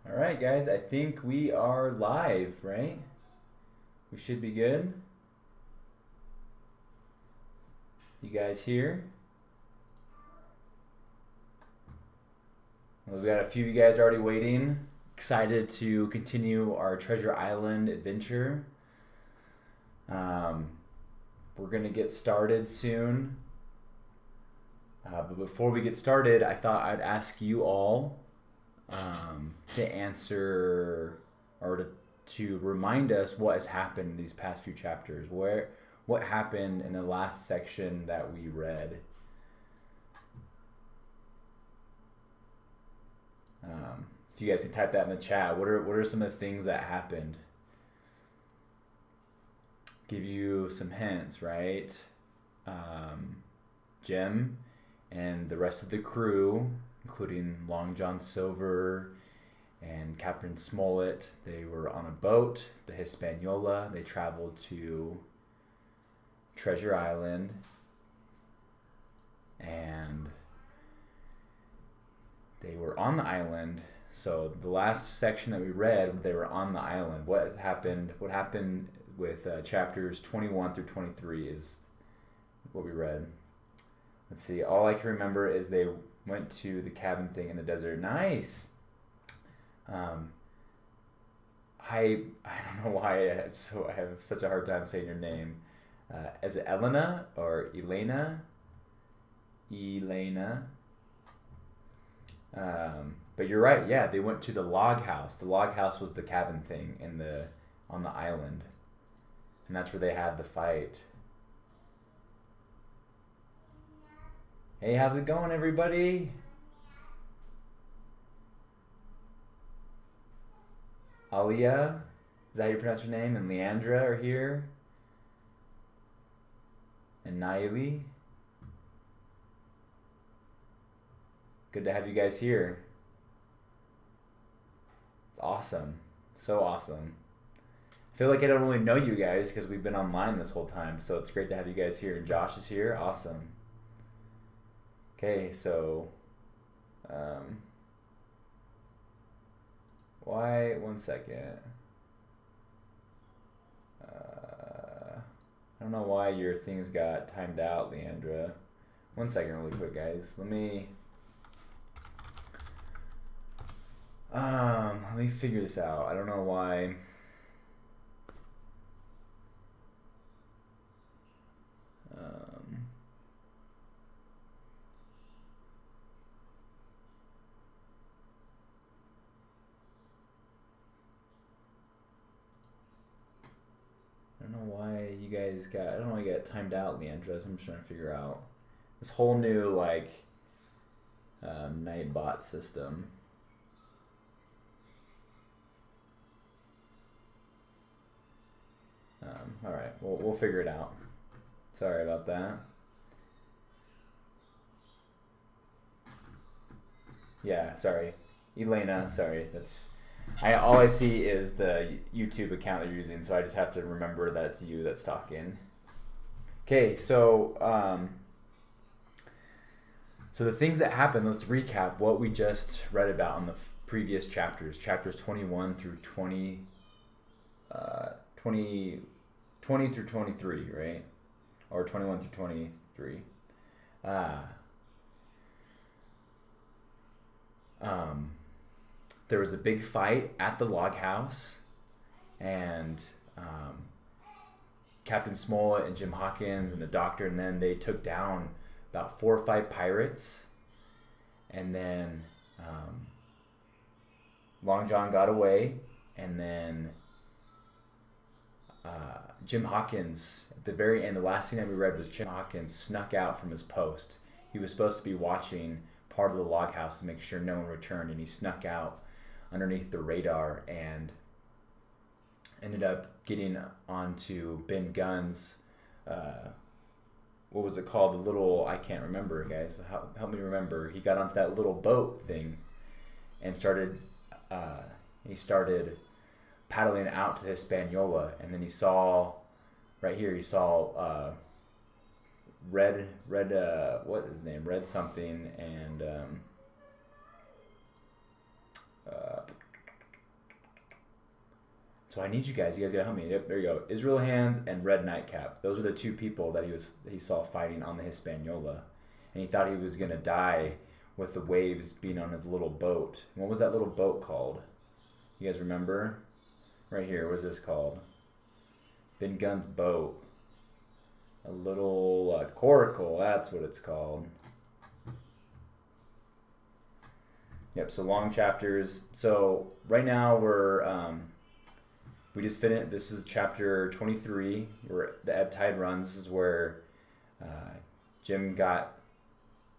All right, guys, I think we are live, right? We should be good. You guys here? Well, we got a few of you guys already waiting. Excited to continue our Treasure Island adventure. We're going to get started soon. But before we get started, I thought I'd ask you all to answer or to remind us what has happened in these past few chapters. What happened in the last section that we read? If you guys can type that in the chat, what are some of the things that happened? Give you some hints, right? Jim and the rest of the crew, including Long John Silver and Captain Smollett, they were on a boat, the Hispaniola. They traveled to Treasure Island, and they were on the island. So the last section that we read, they were on the island. What happened with chapters 21 through 23 is what we read. Let's see. All I can remember is they went to the cabin thing in the desert. Nice. I don't know why I have such a hard time saying your name. Is it Elena or Elena? Elena. But you're right. Yeah, they went to the log house. The log house was the cabin thing on the island, and that's where they had the fight. Hey, how's it going, everybody? Alia, is that how you pronounce your name? And Leandra are here. And Naili. Good to have you guys here. It's awesome. So awesome. I feel like I don't really know you guys because we've been online this whole time, so it's great to have you guys here. Josh is here. Awesome. Okay, so one second. I don't know why your things got timed out, Leandra. One second really quick, guys. Let me figure this out. I don't know why. I don't know why you guys got. I don't know why you got timed out, Leandra. So I'm just trying to figure out this whole new Nightbot system. All right, we'll figure it out. Sorry about that. Yeah, sorry, Elena. Sorry, all I see is the YouTube account that you're using, so I just have to remember that it's you that's talking. Okay, so the things that happened. Let's recap what we just read about in the previous chapters 21 through 20 through 23, right? Or 21 through 23. There was a big fight at the log house, and Captain Smollett and Jim Hawkins and the doctor, and then they took down about 4 or 5 pirates, and then Long John got away, and then Jim Hawkins, at the very end, the last thing that we read was Jim Hawkins snuck out from his post. He was supposed to be watching part of the log house to make sure no one returned, and he snuck out underneath the radar and ended up getting onto Ben Gunn's, what was it called? The little, I can't remember, guys. Help me remember. He got onto that little boat thing and started paddling out to the Hispaniola, and then he saw red, what is his name? Red something, and So I need you guys. You guys gotta help me. Yep, there you go. Israel Hands and Red Nightcap. Those are the two people that he saw fighting on the Hispaniola, and he thought he was gonna die with the waves being on his little boat. What was that little boat called? You guys remember? Right here. What is this called? Ben Gunn's boat. A little coracle. That's what it's called. Yep. So long chapters. So right now we just finished. This is chapter 23. Where the ebb tide runs. This is where Jim got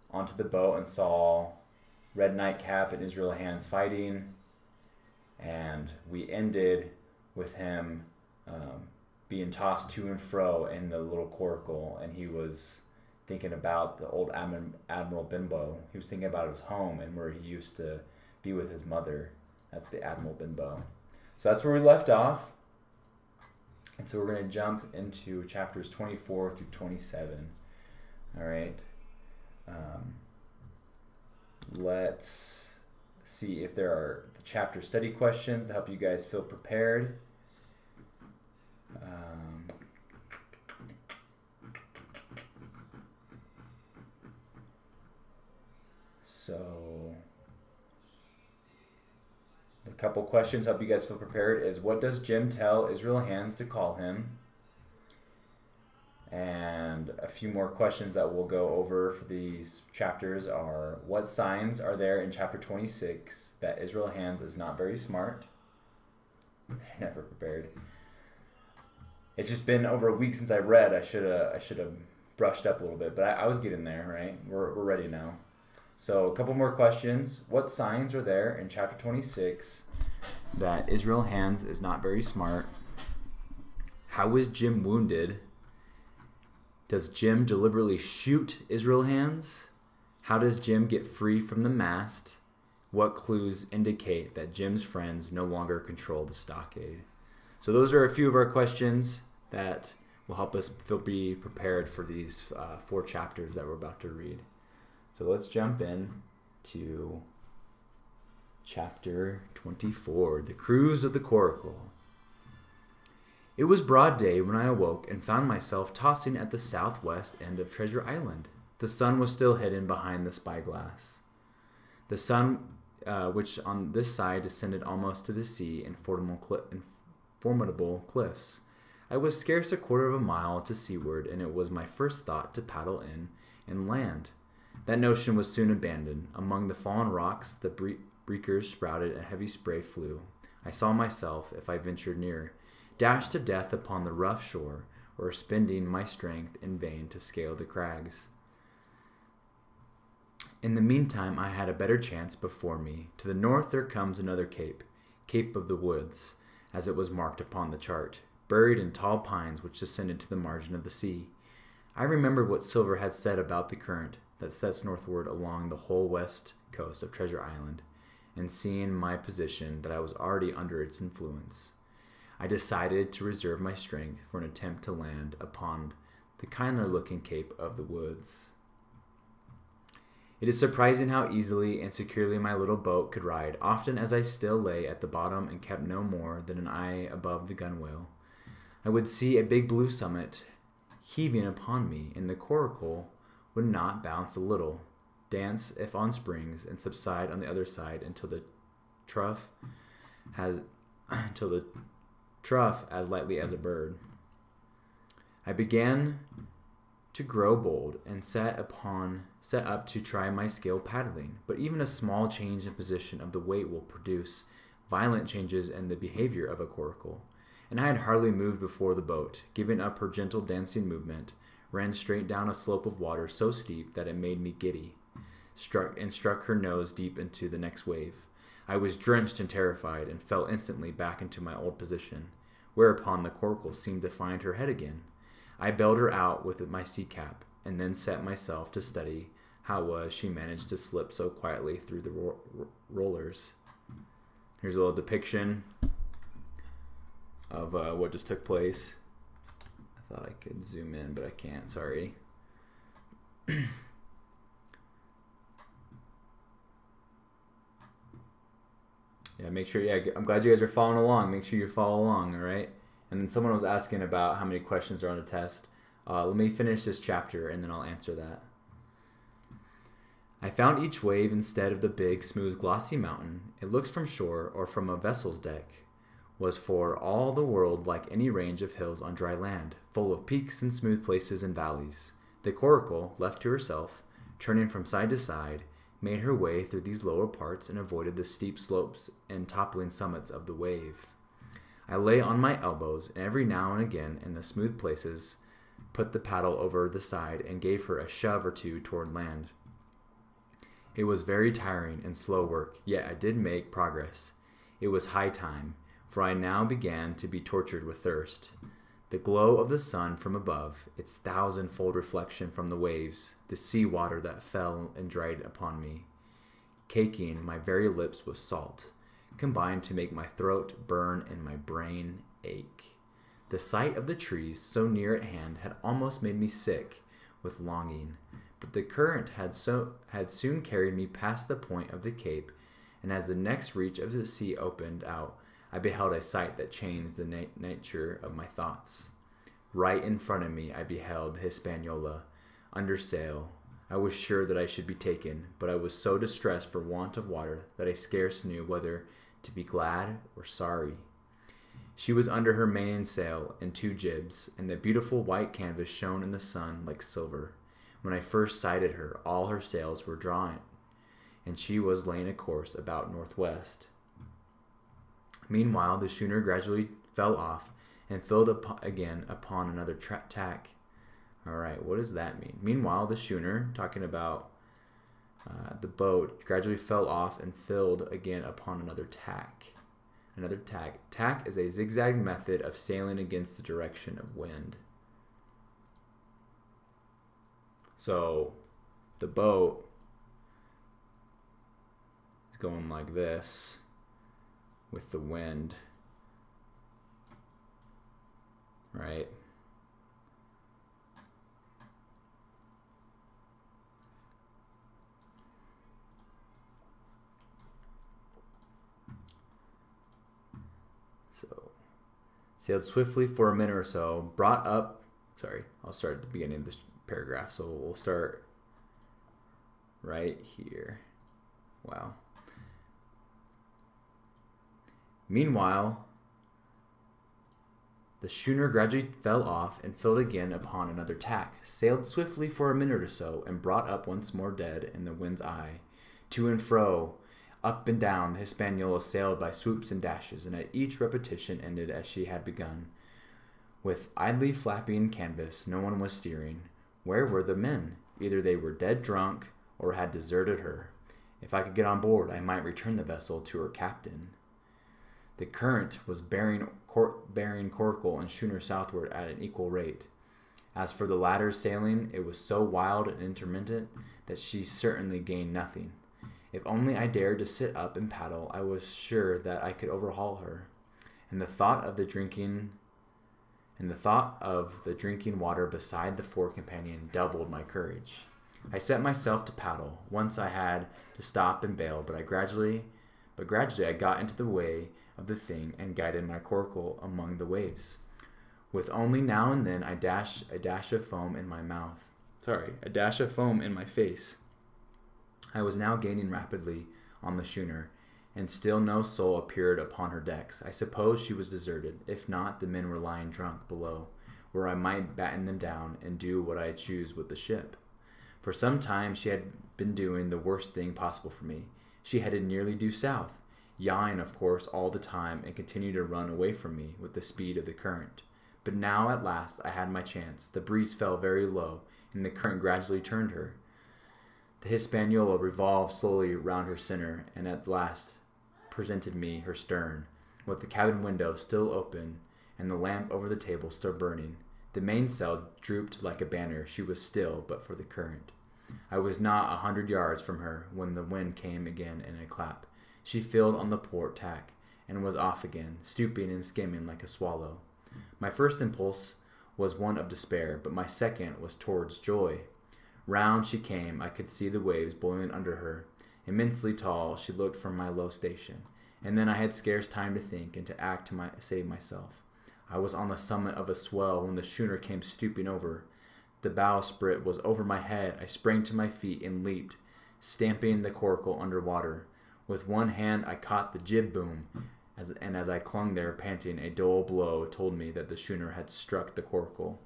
onto the boat and saw Red Nightcap and Israel Hands fighting, and we ended with him being tossed to and fro in the little coracle, and he was thinking about the old Admiral Benbow. He was thinking about his home and where he used to be with his mother. That's the Admiral Benbow. So that's where we left off, and so we're going to jump into chapters 24 through 27. All right. Let's see if there are the chapter study questions to help you guys feel prepared. So a couple questions to help you guys feel prepared is, what does Jim tell Israel Hands to call him? And a few more questions that we'll go over for these chapters are, what signs are there in chapter 26 that Israel Hands is not very smart? Never prepared. It's just been over a week since I read. I should have brushed up a little bit, but I was getting there, right? We're ready now. So a couple more questions. What signs are there in chapter 26 that Israel Hands is not very smart? How is Jim wounded? Does Jim deliberately shoot Israel Hands? How does Jim get free from the mast? What clues indicate that Jim's friends no longer control the stockade? So those are a few of our questions that will help us be prepared for these 4 chapters that we're about to read. So let's jump in to chapter 24, The Cruise of the Coracle. It was broad day when I awoke and found myself tossing at the southwest end of Treasure Island. The sun was still hidden behind the spyglass. The sun, which on this side descended almost to the sea in formidable cliffs. I was scarce a quarter of a mile to seaward, and it was my first thought to paddle in and land. That notion was soon abandoned. Among the fallen rocks, the breakers sprouted and heavy spray flew. I saw myself, if I ventured near, dashed to death upon the rough shore, or spending my strength in vain to scale the crags. In the meantime, I had a better chance before me. To the north there comes another cape, Cape of the Woods, as it was marked upon the chart, buried in tall pines which descended to the margin of the sea. I remembered what Silver had said about the current that sets northward along the whole west coast of Treasure Island, and seeing my position that I was already under its influence, I decided to reserve my strength for an attempt to land upon the kindlier-looking Cape of the Woods. It is surprising how easily and securely my little boat could ride, often as I still lay at the bottom and kept no more than an eye above the gunwale. I would see a big blue summit heaving upon me, and the coracle would not bounce a little, dance if on springs, and subside on the other side until the trough as lightly as a bird. I began to grow bold and set up to try my skill paddling, but even a small change in position of the weight will produce violent changes in the behavior of a coracle, and I had hardly moved before the boat, giving up her gentle dancing movement, ran straight down a slope of water so steep that it made me giddy, struck her nose deep into the next wave. I was drenched and terrified, and fell instantly back into my old position, whereupon the coracle seemed to find her head again. I bailed her out with my sea cap, and then set myself to study how she managed to slip so quietly through the rollers. Here's a little depiction of what just took place. I thought I could zoom in, but I can't, sorry. Yeah, make sure. Yeah, I'm glad you guys are following along. Make sure you follow along, all right? And then someone was asking about how many questions are on the test. Let me finish this chapter, and then I'll answer that. I found each wave instead of the big, smooth, glossy mountain it looks from shore or from a vessel's deck, was for all the world like any range of hills on dry land, full of peaks and smooth places and valleys. The coracle, left to herself, turning from side to side, made her way through these lower parts and avoided the steep slopes and toppling summits of the wave. I lay on my elbows, and every now and again in the smooth places put the paddle over the side and gave her a shove or two toward land. It was very tiring and slow work, yet I did make progress. It was high time, for I now began to be tortured with thirst. The glow of the sun from above, its thousand-fold reflection from the waves, the sea water that fell and dried upon me, caking my very lips with salt, combined to make my throat burn and my brain ache. The sight of the trees so near at hand had almost made me sick with longing, but the current had soon carried me past the point of the cape, and as the next reach of the sea opened out, I beheld a sight that changed the nature of my thoughts. Right in front of me I beheld the Hispaniola, under sail. I was sure that I should be taken, but I was so distressed for want of water that I scarce knew whether to be glad or sorry. She was under her mainsail and 2 jibs, and the beautiful white canvas shone in the sun like silver. When I first sighted her, all her sails were drawing, and she was laying a course about northwest. Meanwhile, the schooner gradually fell off and filled again upon another tack. All right, what does that mean? Meanwhile, the schooner, talking about the boat, gradually fell off and filled again upon another tack. Another tack. Tack is a zigzag method of sailing against the direction of wind. So the boat is going like this with the wind, right? So, sailed swiftly for a minute or so, brought up, I'll start at the beginning of this paragraph. So we'll start right here. Wow. Meanwhile, the schooner gradually fell off and filled again upon another tack, sailed swiftly for a minute or so, and brought up once more dead in the wind's eye. To and fro, up and down, the Hispaniola sailed by swoops and dashes, and at each repetition ended as she had begun. With idly flapping canvas, no one was steering. Where were the men? Either they were dead drunk or had deserted her. If I could get on board, I might return the vessel to her captain. The current was bearing coracle and schooner southward at an equal rate. As for the latter's sailing, it was so wild and intermittent that she certainly gained nothing. If only I dared to sit up and paddle, I was sure that I could overhaul her. And the thought of the drinking water beside the fore companion doubled my courage. I set myself to paddle. Once I had to stop and bail, but gradually I got into the way of the thing and guided my coracle among the waves, with only now and then a dash of foam in my face. I was now gaining rapidly on the schooner, and still no soul appeared upon her decks. I suppose she was deserted. If not, the men were lying drunk below, where I might batten them down and do what I choose with the ship. For some time she had been doing the worst thing possible for me. She headed nearly due south, yawing, of course, all the time, and continued to run away from me with the speed of the current. But now, at last, I had my chance. The breeze fell very low, and the current gradually turned her. The Hispaniola revolved slowly round her center, and at last presented me her stern, with the cabin window still open, and the lamp over the table still burning. The mainsail drooped like a banner. She was still, but for the current. I was not 100 yards from her when the wind came again in a clap. She filled on the port tack, and was off again, stooping and skimming like a swallow. My first impulse was one of despair, but my second was towards joy. Round she came. I could see the waves boiling under her. Immensely tall, she looked from my low station, And then I had scarce time to think and to act to save myself. I was on the summit of a swell when the schooner came stooping over. The bowsprit was over my head. I sprang to my feet and leaped, stamping the coracle under water. With one hand I caught the jib boom, and as I clung there, panting, a dull blow told me that the schooner had struck the coracle,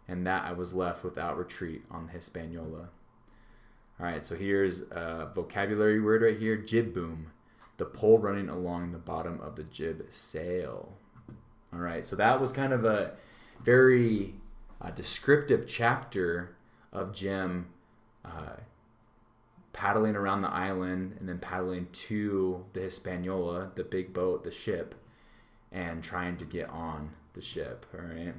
and that I was left without retreat on the Hispaniola. All right, so here's a vocabulary word right here, jib boom, the pole running along the bottom of the jib sail. All right, so that was kind of a very descriptive chapter of Jim paddling around the island and then paddling to the Hispaniola, the big boat, the ship, and trying to get on the ship. All right.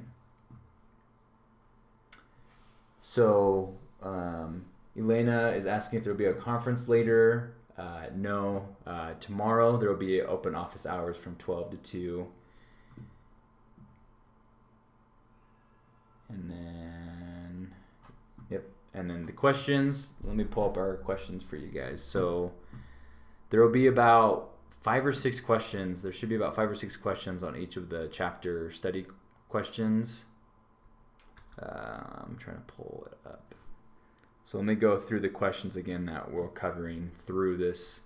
So Elena is asking if there will be a conference later. No. Tomorrow there will be open office hours from 12 to 2. And then, and then the questions. Let me pull up our questions for you guys. So there will be about 5 or 6 questions. There should be about 5 or 6 questions on each of the chapter study questions. I'm trying to pull it up. So let me go through the questions again that we're covering through this.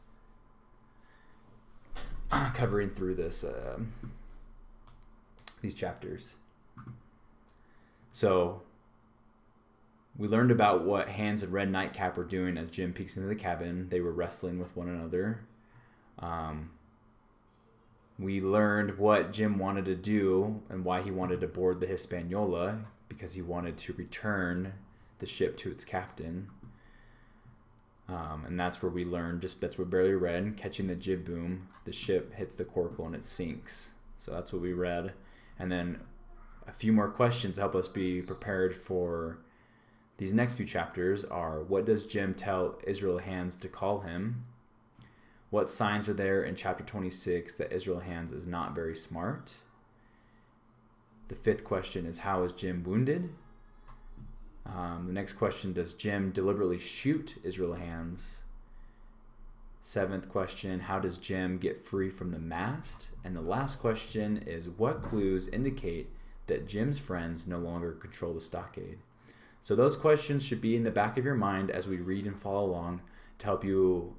These chapters. So we learned about what Hans and Red Nightcap were doing as Jim peeks into the cabin. They were wrestling with one another. We learned what Jim wanted to do and why he wanted to board the Hispaniola, because he wanted to return the ship to its captain. And that's where we learned, that's what we barely read, catching the jib boom, the ship hits the coracle and it sinks. So that's what we read. And then a few more questions to help us be prepared for these next few chapters are, what does Jim tell Israel Hands to call him? What signs are there in chapter 26 that Israel Hands is not very smart? The 5th question is, how is Jim wounded? The next question, does Jim deliberately shoot Israel Hands? 7th question, how does Jim get free from the mast? And the last question is, what clues indicate that Jim's friends no longer control the stockade? So those questions should be in the back of your mind as we read and follow along to help you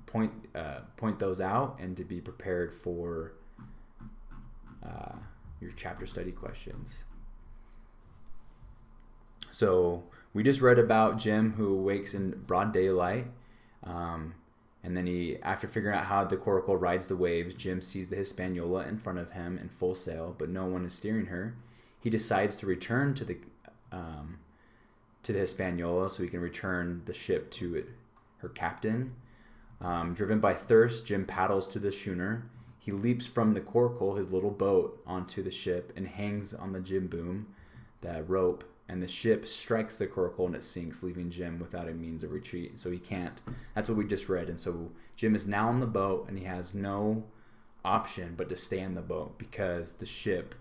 point those out and to be prepared for your chapter study questions. So we just read about Jim who wakes in broad daylight, and then he, after figuring out how the coracle rides the waves, Jim sees the Hispaniola in front of him in full sail, but no one is steering her. He decides to return to the Hispaniola so he can return the ship to her captain. Driven by thirst, Jim paddles to the schooner. He leaps from the coracle, his little boat, onto the ship and hangs on the jib boom, the rope, and the ship strikes the coracle and it sinks, leaving Jim without a means of retreat. So he can't. That's what we just read. And so Jim is now on the boat and he has no option but to stay on the boat because the ship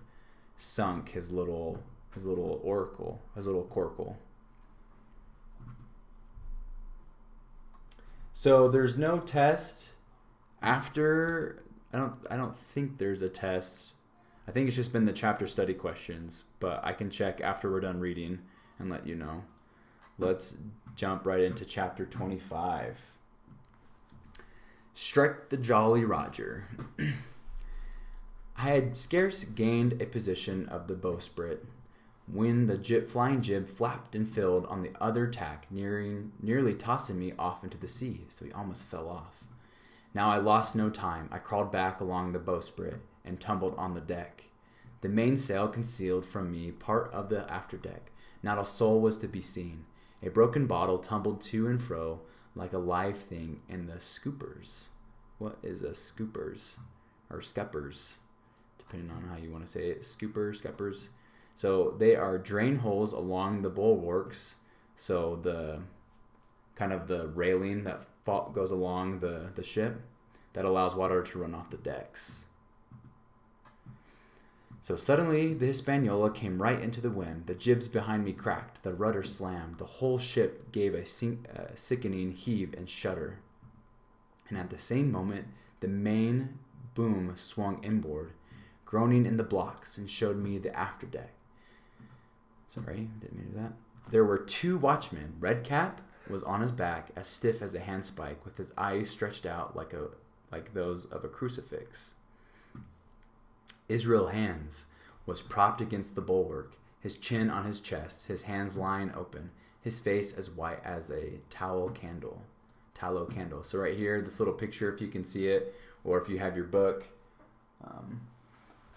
sunk his little coracle. So there's no test after. I don't think there's a test. I think it's just been the chapter study questions, but I can check after we're done reading and let you know. Let's jump right into chapter 25. Strike the Jolly Roger. I had scarce gained a position of the bowsprit when the flying jib flapped and filled on the other tack, nearly tossing me off into the sea, so he almost fell off. Now I lost no time. I crawled back along the bowsprit and tumbled on the deck. The mainsail concealed from me part of the afterdeck. Not a soul was to be seen. A broken bottle tumbled to and fro like a live thing in the scoopers. What is a scoopers? Or scuppers, depending on how you want to say it. Scuppers. So they are drain holes along the bulwarks. So the kind of the railing that goes along the ship that allows water to run off the decks. So suddenly the Hispaniola came right into the wind. The jibs behind me cracked. The rudder slammed. The whole ship gave a sickening heave and shudder. And at the same moment, the main boom swung inboard, groaning in the blocks, and showed me the afterdeck. Sorry, didn't mean to do that. There were 2 watchmen. Redcap was on his back, as stiff as a handspike, with his eyes stretched out like those of a crucifix. Israel Hands was propped against the bulwark, his chin on his chest, his hands lying open, his face as white as a tallow candle. So right here, this little picture, if you can see it, or if you have your book,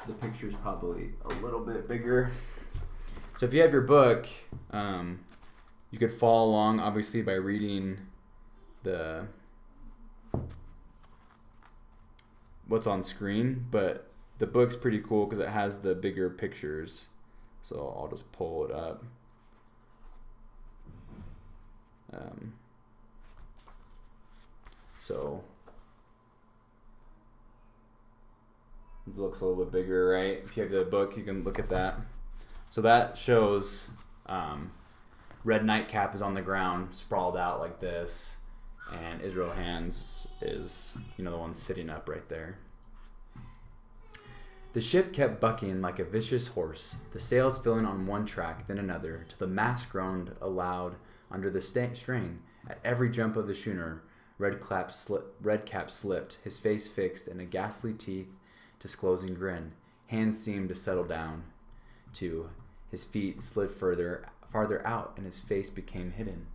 the picture is probably a little bit bigger. So if you have your book, you could follow along, obviously, by reading what's on screen, but the book's pretty cool because it has the bigger pictures. So I'll just pull it up. So it looks a little bit bigger, right? If you have the book, you can look at that. So that shows Red Nightcap is on the ground, sprawled out like this, and Israel Hands is, the one sitting up right there. The ship kept bucking like a vicious horse, the sails filling on one track, then another, till the mast groaned aloud under the strain. At every jump of the schooner, Redcap slipped, his face fixed in a ghastly teeth disclosing grin. Hands seemed to settle down, too. His feet slid farther out, and his face became hidden.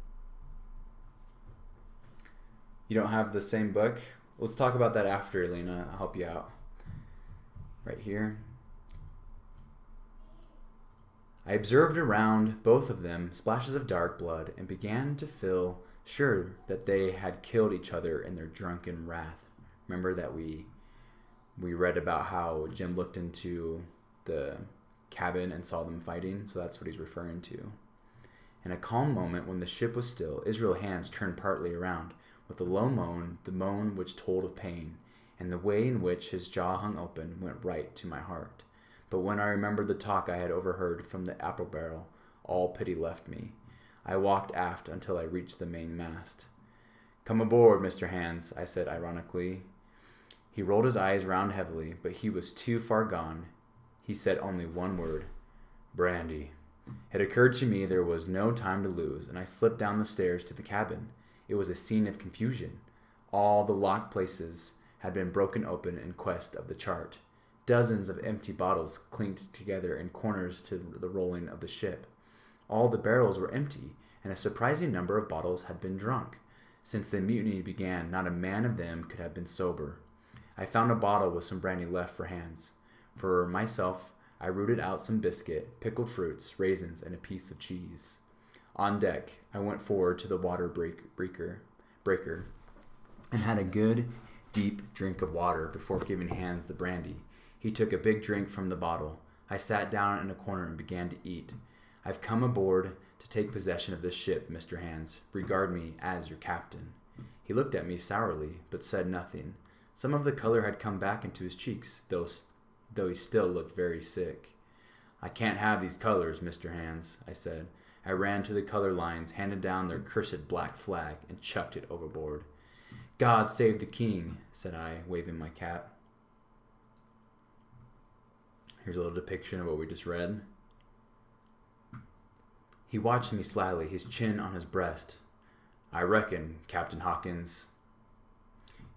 You don't have the same book? Let's talk about that after, Lena. I'll help you out. Right here. I observed around both of them splashes of dark blood and began to feel sure that they had killed each other in their drunken wrath. Remember that we read about how Jim looked into the cabin and saw them fighting, so that's what he's referring to. In a calm moment when the ship was still, Israel Hands turned partly around with a low moan, the moan which told of pain, and the way in which his jaw hung open went right to my heart. But when I remembered the talk I had overheard from the apple barrel, all pity left me. I walked aft until I reached the main mast. "Come aboard, Mr. Hands," I said ironically. He rolled his eyes round heavily, but he was too far gone. He said only one word: "Brandy." It occurred to me there was no time to lose, and I slipped down the stairs to the cabin. It was a scene of confusion. All the locked places had been broken open in quest of the chart. Dozens of empty bottles clinked together in corners to the rolling of the ship. All the barrels were empty, and a surprising number of bottles had been drunk. Since the mutiny began, not a man of them could have been sober. I found a bottle with some brandy left for Hands. For myself, I rooted out some biscuit, pickled fruits, raisins, and a piece of cheese. On deck, I went forward to the water breaker and had a good, deep drink of water before giving Hands the brandy. He took a big drink from the bottle. I sat down in a corner and began to eat. "I've come aboard to take possession of this ship, Mr. Hands. Regard me as your captain." He looked at me sourly, but said nothing. Some of the color had come back into his cheeks, though he still looked very sick. "I can't have these colors, Mr. Hands," I said. I ran to the color lines, handed down their cursed black flag, and chucked it overboard. "God save the king," said I, waving my cap. Here's a little depiction of what we just read. He watched me slyly, his chin on his breast. "I reckon, Captain Hawkins,"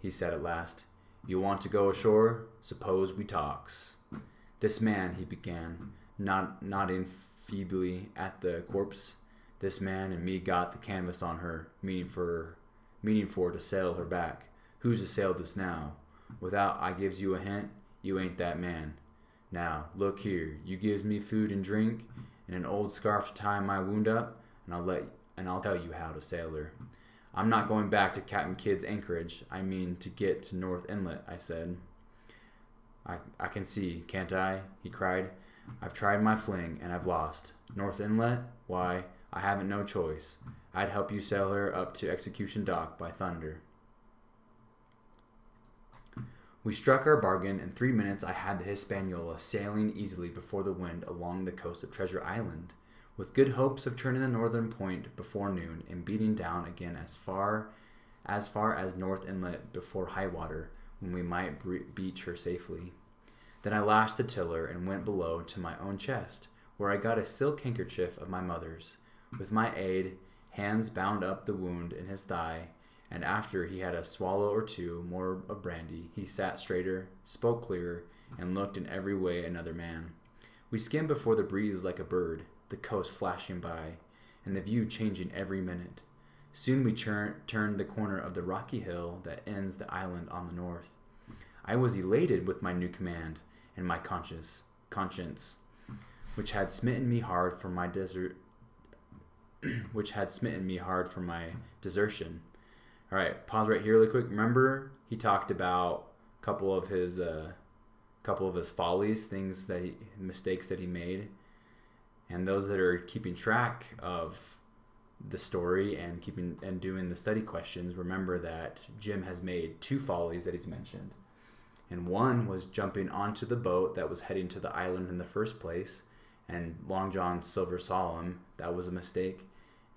he said at last, "you want to go ashore? Suppose we talks." "This man," he began, nodding feebly at the corpse, "this man and me got the canvas on her, meaning for to sail her back. Who's to sail this now? Without I gives you a hint, you ain't that man. Now, look here, you gives me food and drink, and an old scarf to tie my wound up, and I'll tell you how to sail her." "I'm not going back to Captain Kidd's anchorage. I mean to get to North Inlet," I said. I can see, can't I?" he cried. "I've tried my fling, and I've lost. North Inlet? Why, I haven't no choice. I'd help you sail her up to Execution Dock, by thunder." We struck our bargain. In 3 minutes I had the Hispaniola sailing easily before the wind along the coast of Treasure Island, with good hopes of turning the northern point before noon and beating down again as far as North Inlet before high water. when we might beach her safely. Then I lashed the tiller and went below to my own chest, where I got a silk handkerchief of my mother's. With my aid, Hans bound up the wound in his thigh, and after he had a swallow or two more of brandy, he sat straighter, spoke clearer, and looked in every way another man. We skimmed before the breeze like a bird, the coast flashing by, and the view changing every minute. Soon we turned the corner of the rocky hill that ends the island on the north. I was elated with my new command and my conscience, which had smitten me hard for my desertion. All right, pause right here really quick. Remember, he talked about a couple of his follies, mistakes that he made, and those that are keeping track of the story and doing the study questions. Remember that Jim has made 2 follies that he's mentioned, and one was jumping onto the boat that was heading to the island in the first place, and Long John Silver saw him. That was a mistake.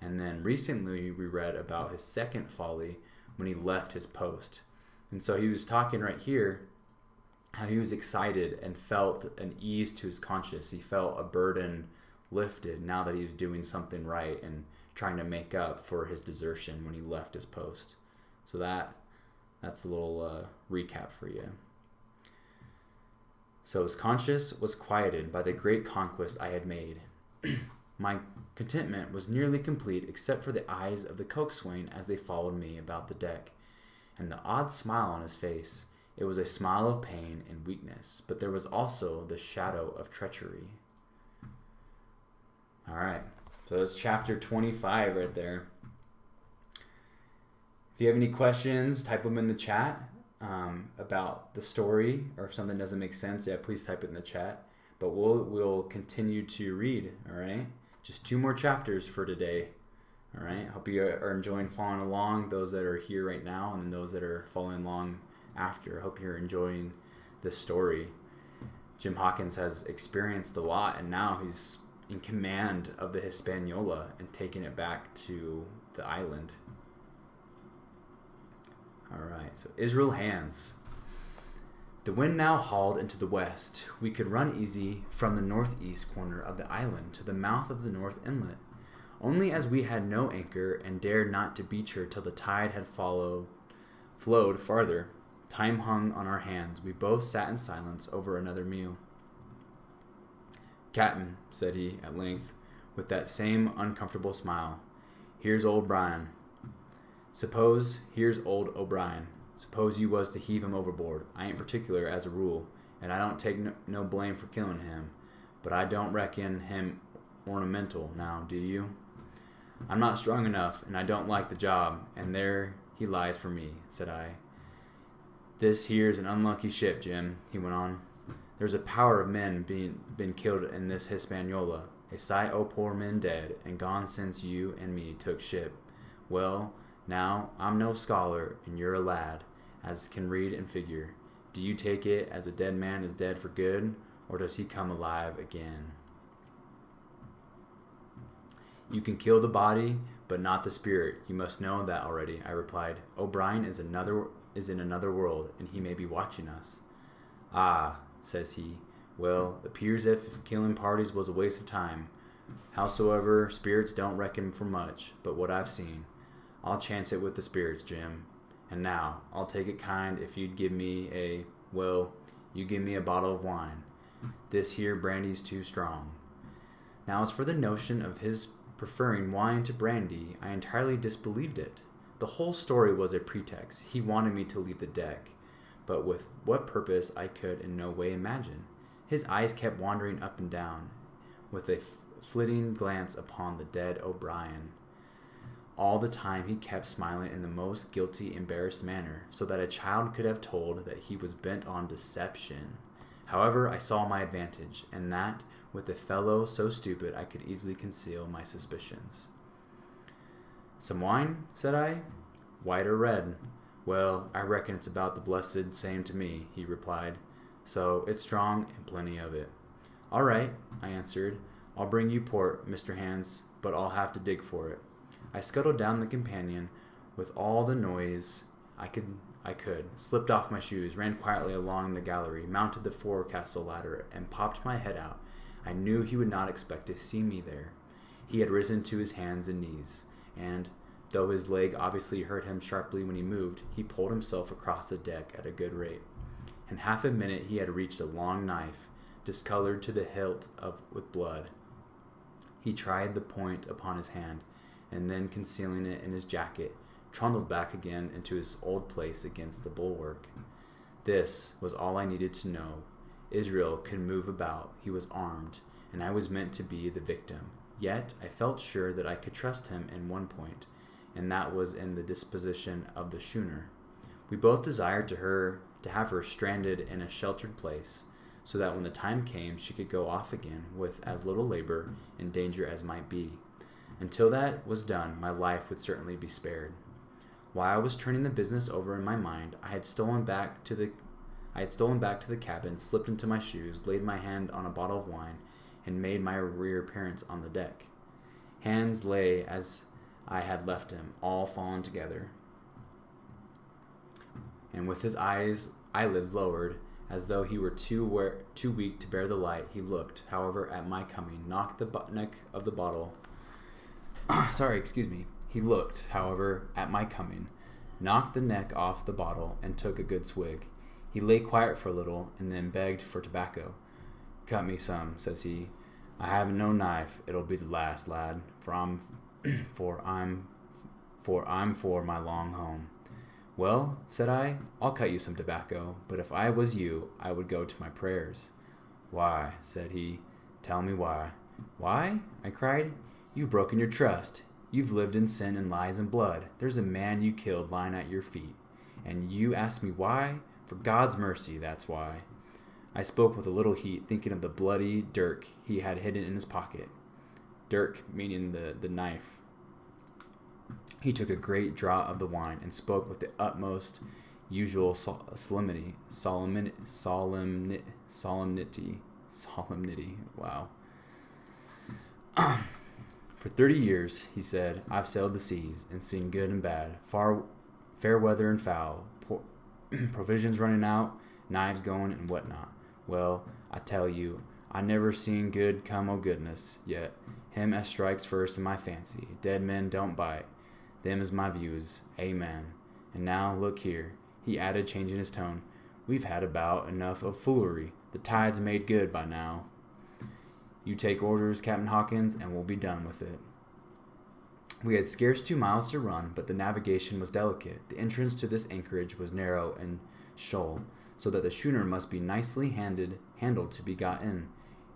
And then recently we read about his second folly when he left his post. And so he was talking right here how he was excited and felt an ease to his conscience. He felt a burden lifted now that he was doing something right and trying to make up for his desertion when he left his post. So that's a little recap for you. So his conscience was quieted by the great conquest I had made. My contentment was nearly complete except for the eyes of the coxswain as they followed me about the deck, and the odd smile on his face. It was a smile of pain and weakness, but there was also the shadow of treachery. All right, so that's chapter 25 right there. If you have any questions, type them in the chat about the story, or if something doesn't make sense, please type it in the chat. But we'll continue to read, all right? Just 2 more chapters for today, all right? Hope you are enjoying following along, those that are here right now and those that are following along after. I hope you're enjoying this story. Jim Hawkins has experienced a lot, and now he's in command of the Hispaniola and taking it back to the island. All right, so Israel Hands. The wind now hauled into the west. We could run easy from the northeast corner of the island to the mouth of the north inlet. Only as we had no anchor and dared not to beach her till the tide had flowed farther, time hung on our hands. We both sat in silence over another meal. "Captain," said he at length, with that same uncomfortable smile, "here's old Brian. Here's old O'Brien. Suppose you was to heave him overboard. I ain't particular as a rule, and I don't take no blame for killing him, but I don't reckon him ornamental now, do you? I'm not strong enough, and I don't like the job, and there he lies for me," said I. "This here's an unlucky ship, Jim," he went on. "There's a power of men been killed in this Hispaniola, a sight o' poor men dead and gone since you and me took ship. Well, now, I'm no scholar, and you're a lad as can read and figure. Do you take it as a dead man is dead for good, or does he come alive again?" "You can kill the body, but not the spirit. You must know that already," I replied. "O'Brien is in another world, and he may be watching us." "Ah," says he, "well, appears as if killing parties was a waste of time. Howsoever, spirits don't reckon for much, but what I've seen. I'll chance it with the spirits, Jim. And now, I'll take it kind if you'd give me you give me a bottle of wine. This here brandy's too strong." Now, as for the notion of his preferring wine to brandy, I entirely disbelieved it. The whole story was a pretext. He wanted me to leave the deck, but with what purpose I could in no way imagine. His eyes kept wandering up and down, with a flitting glance upon the dead O'Brien. All the time he kept smiling in the most guilty, embarrassed manner, so that a child could have told that he was bent on deception. However, I saw my advantage, and that, with a fellow so stupid, I could easily conceal my suspicions. "Some wine?" said I. "White or red?" "Well, I reckon it's about the blessed same to me," he replied. "So it's strong and plenty of it." "All right," I answered. "I'll bring you port, Mr. Hands, but I'll have to dig for it." I scuttled down the companion with all the noise I I could, slipped off my shoes, ran quietly along the gallery, mounted the forecastle ladder, and popped my head out. I knew he would not expect to see me there. He had risen to his hands and knees, and, though his leg obviously hurt him sharply when he moved, he pulled himself across the deck at a good rate. In half a minute he had reached a long knife, discolored to the hilt with blood. He tried the point upon his hand, and then, concealing it in his jacket, trundled back again into his old place against the bulwark. This was all I needed to know. Israel could move about, he was armed, and I was meant to be the victim. Yet I felt sure that I could trust him in one point, and that was in the disposition of the schooner. We both desired to have her stranded in a sheltered place, so that when the time came she could go off again with as little labor and danger as might be. Until that was done, my life would certainly be spared. While I was turning the business over in my mind, I had stolen back to the cabin, slipped into my shoes, laid my hand on a bottle of wine, and made my reappearance on the deck. Hans lay as I had left him, all fallen together, and with his eyelids lowered, as though he were too weak to bear the light. He looked, however, at my coming, knocked the neck of the bottle. He looked, however, at my coming, knocked the neck off the bottle, and took a good swig. He lay quiet for a little, and then begged for tobacco. "Cut me some," says he. "I haven't no knife. It'll be the last, lad, for I'm for my long home." "Well," said I, "I'll cut you some tobacco, but if I was you, I would go to my prayers." "Why?" said he. "Tell me why." "Why?" I cried. "You've broken your trust. You've lived in sin and lies and blood. There's a man you killed lying at your feet. And you ask me why? For God's mercy, that's why." I spoke with a little heat, thinking of the bloody dirk he had hidden in his pocket. Dirk meaning the knife. He took a great draught of the wine and spoke with the utmost usual solemnity. Wow. "For 30 years, he said, I've sailed the seas and seen good and bad, fair weather and foul, provisions running out, knives going and whatnot. Well, I tell you, I never seen good come o' goodness yet. Him as strikes first in my fancy. Dead men don't bite. Them is my views. Amen. And now, look here," he added, changing his tone. "We've had about enough of foolery. The tide's made good by now. You take orders, Captain Hawkins, and we'll be done with it." We had scarce 2 miles to run, but the navigation was delicate. The entrance to this anchorage was narrow and shoal, so that the schooner must be nicely handled to be got in.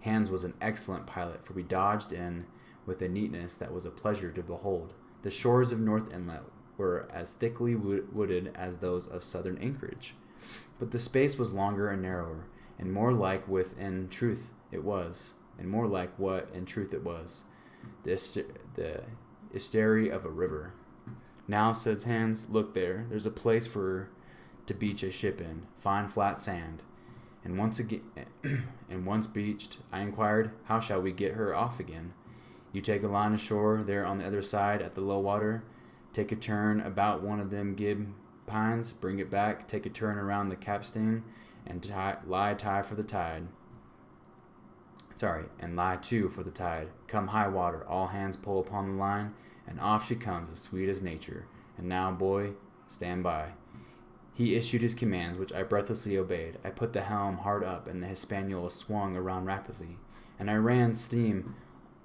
Hans was an excellent pilot, for we dodged in with a neatness that was a pleasure to behold. The shores of North Inlet were as thickly wooded as those of southern Anchorage, but the space was longer and narrower, and more like what in truth it was, the estuary of a river. "Now," says Hans, "look there. There's a place to beach a ship in, fine flat sand." And once beached, I inquired, "How shall we get her off again?" "You take a line ashore there on the other side at the low water, take a turn about one of them gib pines, bring it back, take a turn around the capstan, and lie to for the tide. Come high water, all hands pull upon the line, and off she comes as sweet as nature. And now, boy, stand by." He issued his commands, which I breathlessly obeyed. I put the helm hard up, and the Hispaniola swung around rapidly, and I ran steam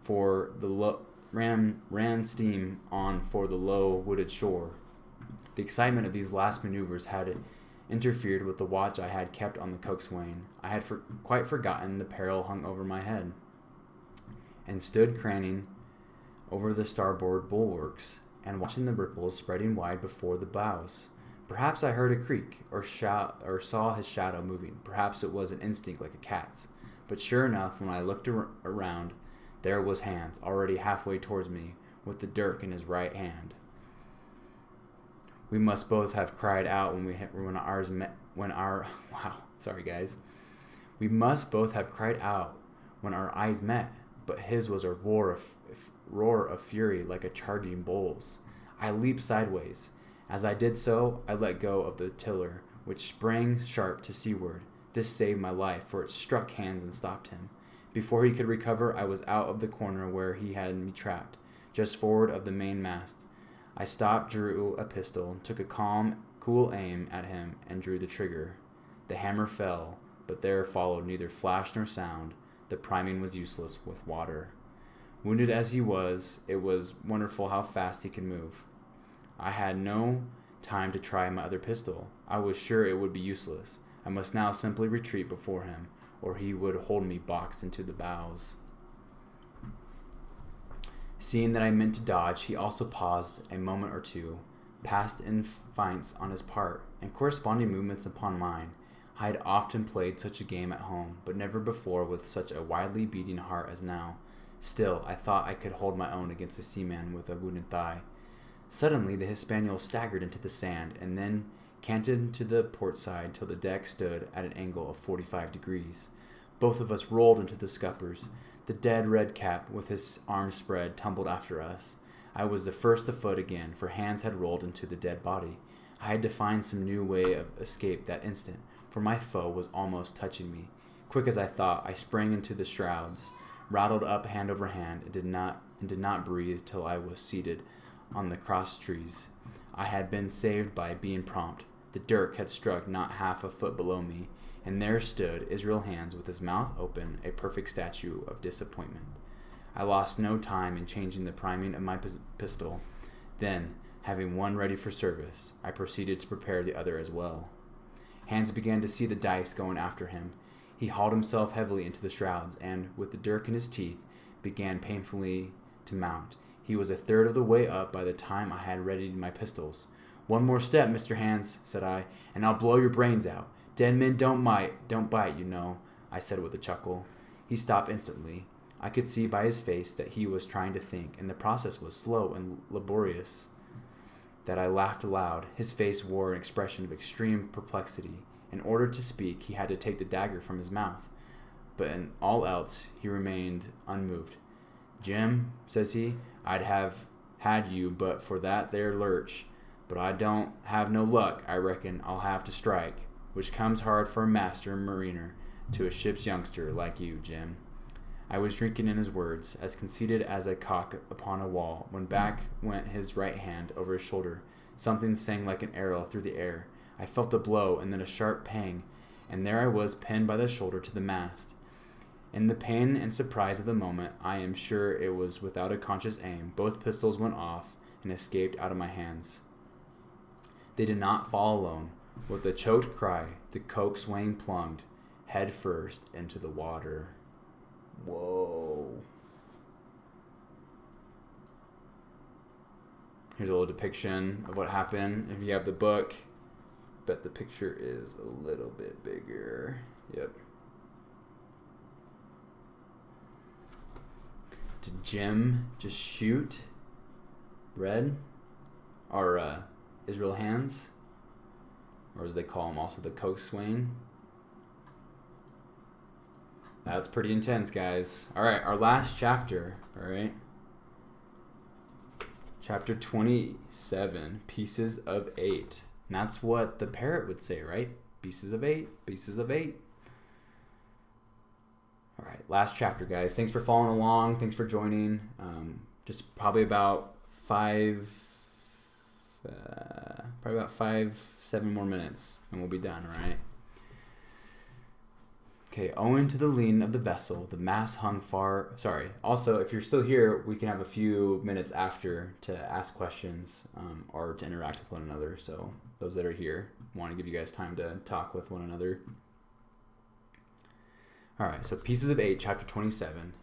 on for the low wooded shore. The excitement of these last maneuvers had interfered with the watch I had kept on the coxswain. I had quite forgotten the peril hung over my head, and stood craning over the starboard bulwarks and watching the ripples spreading wide before the bows. Perhaps I heard a creak, or saw his shadow moving. Perhaps it was an instinct like a cat's. But sure enough, when I looked around, there was Hans, already halfway towards me, with the dirk in his right hand. We must both have cried out We must both have cried out when our eyes met, but his was a roar of fury like a charging bull's. I leaped sideways, As I did so, I let go of the tiller, which sprang sharp to seaward. This saved my life, for it struck Hans and stopped him. Before he could recover, I was out of the corner where he had me trapped, just forward of the mainmast. I stopped, drew a pistol, took a calm, cool aim at him, and drew the trigger. The hammer fell, but there followed neither flash nor sound. The priming was useless with water. Wounded as he was, it was wonderful how fast he could move. I had no time to try my other pistol. I was sure it would be useless. I must now simply retreat before him, or he would hold me boxed into the bows. Seeing that I meant to dodge, he also paused a moment or two, past in feints on his part, and corresponding movements upon mine. I had often played such a game at home, but never before with such a wildly beating heart as now. Still, I thought I could hold my own against a seaman with a wounded thigh. Suddenly, the Hispaniola staggered into the sand, and then canted to the port side till the deck stood at an angle of 45 degrees. Both of us rolled into the scuppers. The dead red cap, with his arms spread, tumbled after us. I was the first afoot again, for Hans had rolled into the dead body. I had to find some new way of escape that instant, for my foe was almost touching me. Quick as I thought, I sprang into the shrouds, rattled up hand over hand, and did not breathe till I was seated on the cross trees. I had been saved by being prompt. The dirk had struck not half a foot below me, and there stood Israel Hands with his mouth open, a perfect statue of disappointment. I lost no time in changing the priming of my pistol. Then, having one ready for service, I proceeded to prepare the other as well. Hans began to see the dice going after him. He hauled himself heavily into the shrouds, and, with the dirk in his teeth, began painfully to mount. He was a third of the way up by the time I had readied my pistols. "One more step, Mr. Hans," said I, "and I'll blow your brains out. Dead men don't bite, you know," I said with a chuckle. He stopped instantly. I could see by his face that he was trying to think, and the process was slow and laborious. That I laughed aloud. His face wore an expression of extreme perplexity. In order to speak, he had to take the dagger from his mouth, but in all else he remained unmoved. "Jim," says he, "I'd have had you but for that there lurch. But I don't have no luck. I reckon I'll have to strike, which comes hard for a master mariner to a ship's youngster like you, Jim." I was drinking in his words, as conceited as a cock upon a wall, when back went his right hand over his shoulder. Something sang like an arrow through the air. I felt a blow, and then a sharp pang, and there I was pinned by the shoulder to the mast. In the pain and surprise of the moment, I am sure it was without a conscious aim, both pistols went off and escaped out of my hands. They did not fall alone. With a choked cry, the coxswain plunged head first into the water. Whoa. Here's a little depiction of what happened. If you have the book, bet the picture is a little bit bigger. Yep. Did Jim just shoot Red? Or Israel Hands? Or as they call him also the coxswain? That's pretty intense, guys. Alright, our last chapter. Alright. Chapter 27, Pieces of 8. And that's what the parrot would say, right? Pieces of 8, pieces of 8. Alright, last chapter, guys. Thanks for following along. Thanks for joining. Just probably about 7 more minutes, and we'll be done, alright? Okay, owing to the lean of the vessel, the mast hung far... Sorry. Also, if you're still here, we can have a few minutes after to ask questions or to interact with one another. So those that are here, want to give you guys time to talk with one another. All right, so Pieces of 8, Chapter 27.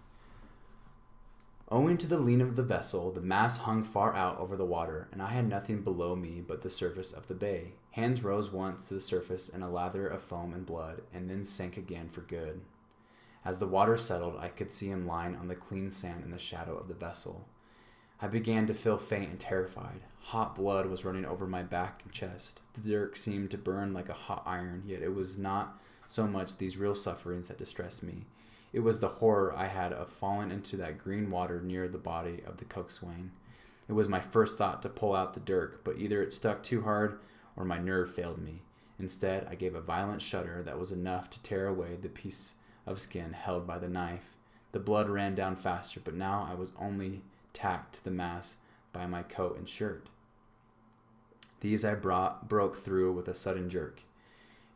Owing to the lean of the vessel, the mast hung far out over the water, and I had nothing below me but the surface of the bay. Hands rose once to the surface in a lather of foam and blood, and then sank again for good. As the water settled, I could see him lying on the clean sand in the shadow of the vessel. I began to feel faint and terrified. Hot blood was running over my back and chest. The dirk seemed to burn like a hot iron, yet it was not so much these real sufferings that distressed me. It was the horror I had of falling into that green water near the body of the coxswain. It was my first thought to pull out the dirk, but either it stuck too hard or my nerve failed me. Instead, I gave a violent shudder that was enough to tear away the piece of skin held by the knife. The blood ran down faster, but now I was only tacked to the mass by my coat and shirt. These I broke through with a sudden jerk,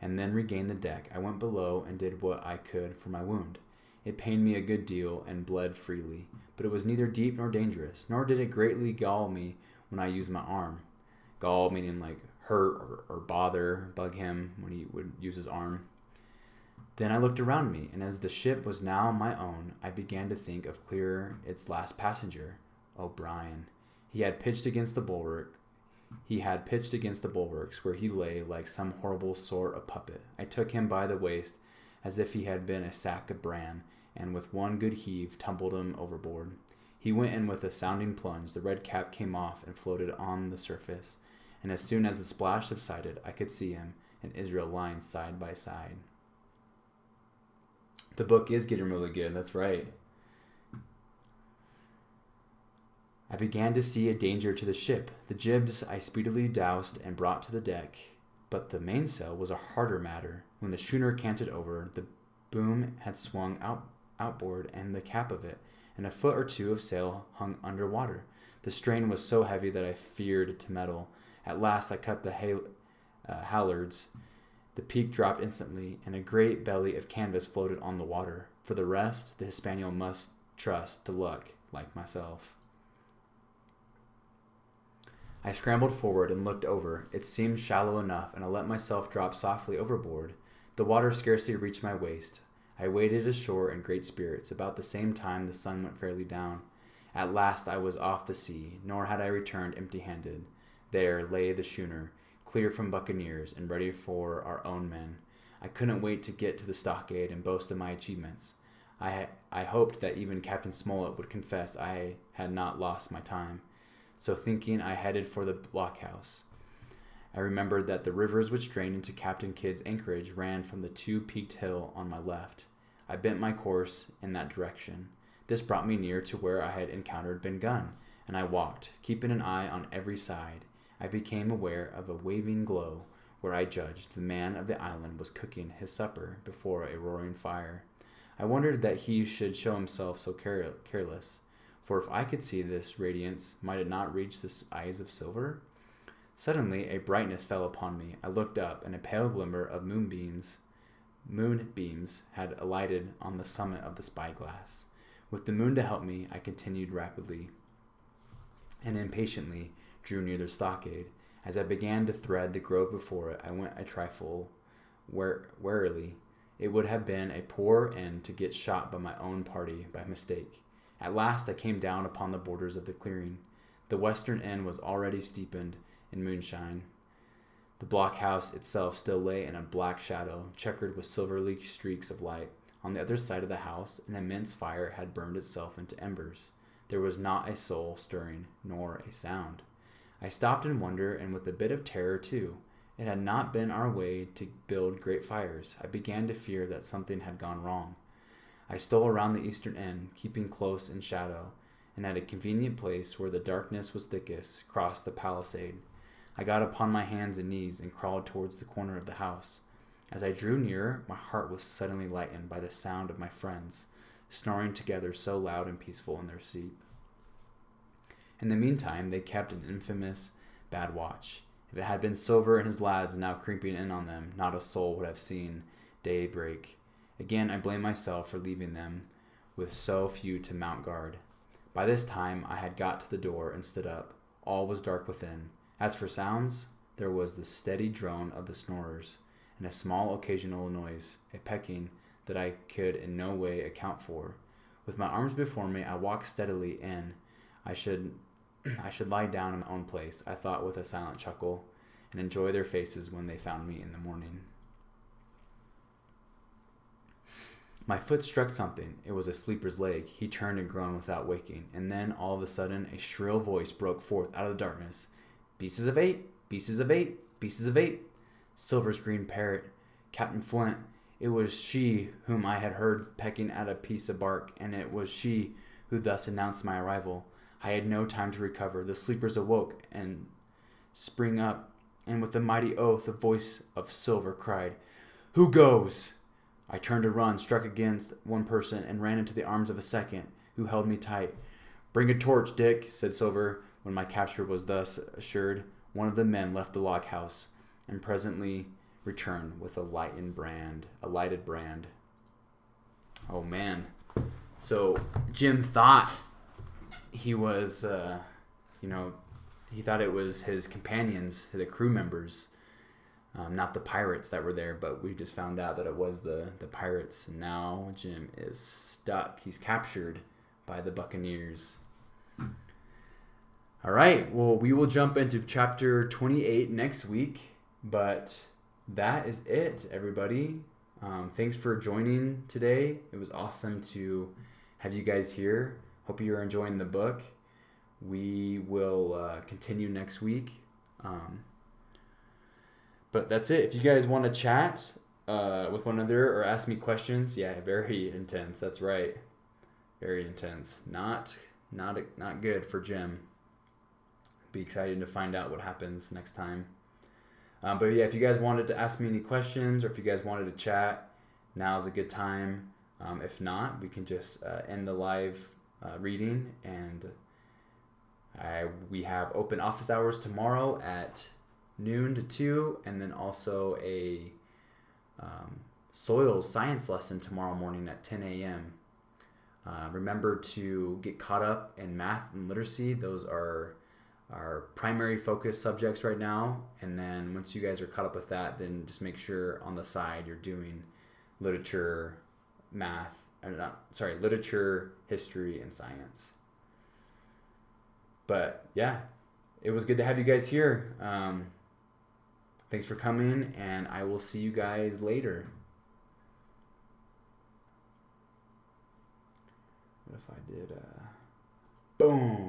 and then regained the deck. I went below and did what I could for my wound. It pained me a good deal and bled freely, but it was neither deep nor dangerous, nor did it greatly gall me when I used my arm. Gall meaning like hurt or bug him when he would use his arm. Then I looked around me, and as the ship was now my own, I began to think of clearer its last passenger, O'Brien. He had pitched against the bulwarks, where he lay like some horrible sort of puppet. I took him by the waist as if he had been a sack of bran, and with one good heave tumbled him overboard. He went in with a sounding plunge. The red cap came off and floated on the surface, and as soon as the splash subsided, I could see him and Israel lying side by side. The book is getting really good, that's right. I began to see a danger to the ship. The jibs I speedily doused and brought to the deck, but the mainsail was a harder matter. When the schooner canted over, the boom had swung outboard, and the cap of it, and a foot or two of sail hung under water. The strain was so heavy that I feared to meddle. At last I cut the halyards. The peak dropped instantly, and a great belly of canvas floated on the water. For the rest, the Hispaniola must trust to luck, like myself. I scrambled forward and looked over. It seemed shallow enough, and I let myself drop softly overboard. The water scarcely reached my waist. I waded ashore in great spirits. About the same time the sun went fairly down. At last I was off the sea, nor had I returned empty-handed. There lay the schooner, clear from buccaneers and ready for our own men. I couldn't wait to get to the stockade and boast of my achievements. I hoped that even Captain Smollett would confess I had not lost my time. So thinking, I headed for the blockhouse. I remembered that the rivers which drained into Captain Kidd's anchorage ran from the two-peaked hill on my left. I bent my course in that direction. This brought me near to where I had encountered Ben Gunn, and I walked, keeping an eye on every side. I became aware of a waving glow, where I judged the man of the island was cooking his supper before a roaring fire. I wondered that he should show himself so careless, for if I could see this radiance, might it not reach the eyes of silver? Suddenly a brightness fell upon me. I looked up, and a pale glimmer of moonbeams had alighted on the summit of the spyglass. With the moon to help me, I continued rapidly and impatiently drew near the stockade. As I began to thread the grove before it, I went a trifle warily. It would have been a poor end to get shot by my own party by mistake. At last I came down upon the borders of the clearing. The western end was already steepened in moonshine. The blockhouse itself still lay in a black shadow, checkered with silvery streaks of light. On the other side of the house, an immense fire had burned itself into embers. There was not a soul stirring, nor a sound. I stopped in wonder, and with a bit of terror, too. It had not been our way to build great fires. I began to fear that something had gone wrong. I stole around the eastern end, keeping close in shadow, and at a convenient place where the darkness was thickest, crossed the palisade. I got upon my hands and knees and crawled towards the corner of the house. As I drew nearer, my heart was suddenly lightened by the sound of my friends, snoring together so loud and peaceful in their sleep. In the meantime, they kept an infamous bad watch. If it had been Silver and his lads now creeping in on them, not a soul would have seen daybreak. Again, I blame myself for leaving them with so few to mount guard. By this time, I had got to the door and stood up. All was dark within. As for sounds, there was the steady drone of the snorers, and a small occasional noise, a pecking that I could in no way account for. With my arms before me, I walked steadily in. I should lie down in my own place, I thought with a silent chuckle, and enjoy their faces when they found me in the morning. My foot struck something. It was a sleeper's leg. He turned and groaned without waking, and then all of a sudden a shrill voice broke forth out of the darkness. "Pieces of 8! Pieces of 8! Pieces of 8! Silver's green parrot. Captain Flint. It was she whom I had heard pecking at a piece of bark, and it was she who thus announced my arrival. I had no time to recover. The sleepers awoke and sprang up, and with a mighty oath, the voice of Silver cried, "Who goes?" I turned to run, struck against one person, and ran into the arms of a second, who held me tight. "Bring a torch, Dick," said Silver. When my capture was thus assured, one of the men left the log house, and presently returned with a lighted brand. Oh man! So Jim thought he was, he thought it was his companions, the crew members, not the pirates that were there. But we just found out that it was the pirates. And now Jim is stuck. He's captured by the Buccaneers. All right. Well, we will jump into chapter 28 next week. But that is it, everybody. Thanks for joining today. It was awesome to have you guys here. Hope you're enjoying the book. We will continue next week. But that's it. If you guys want to chat with one another or ask me questions, yeah, very intense. That's right. Very intense. Not good for Jim. Be excited to find out what happens next time. But yeah, if you guys wanted to ask me any questions or if you guys wanted to chat, now's a good time. If not, we can just end the live reading. And we have open office hours tomorrow at noon to 2, and then also a soil science lesson tomorrow morning at 10 a.m. Remember to get caught up in math and literacy. Those are our primary focus subjects right now. And then once you guys are caught up with that, then just make sure on the side you're doing literature, literature, history, and science. But yeah, it was good to have you guys here. Thanks for coming, and I will see you guys later. What if I did boom?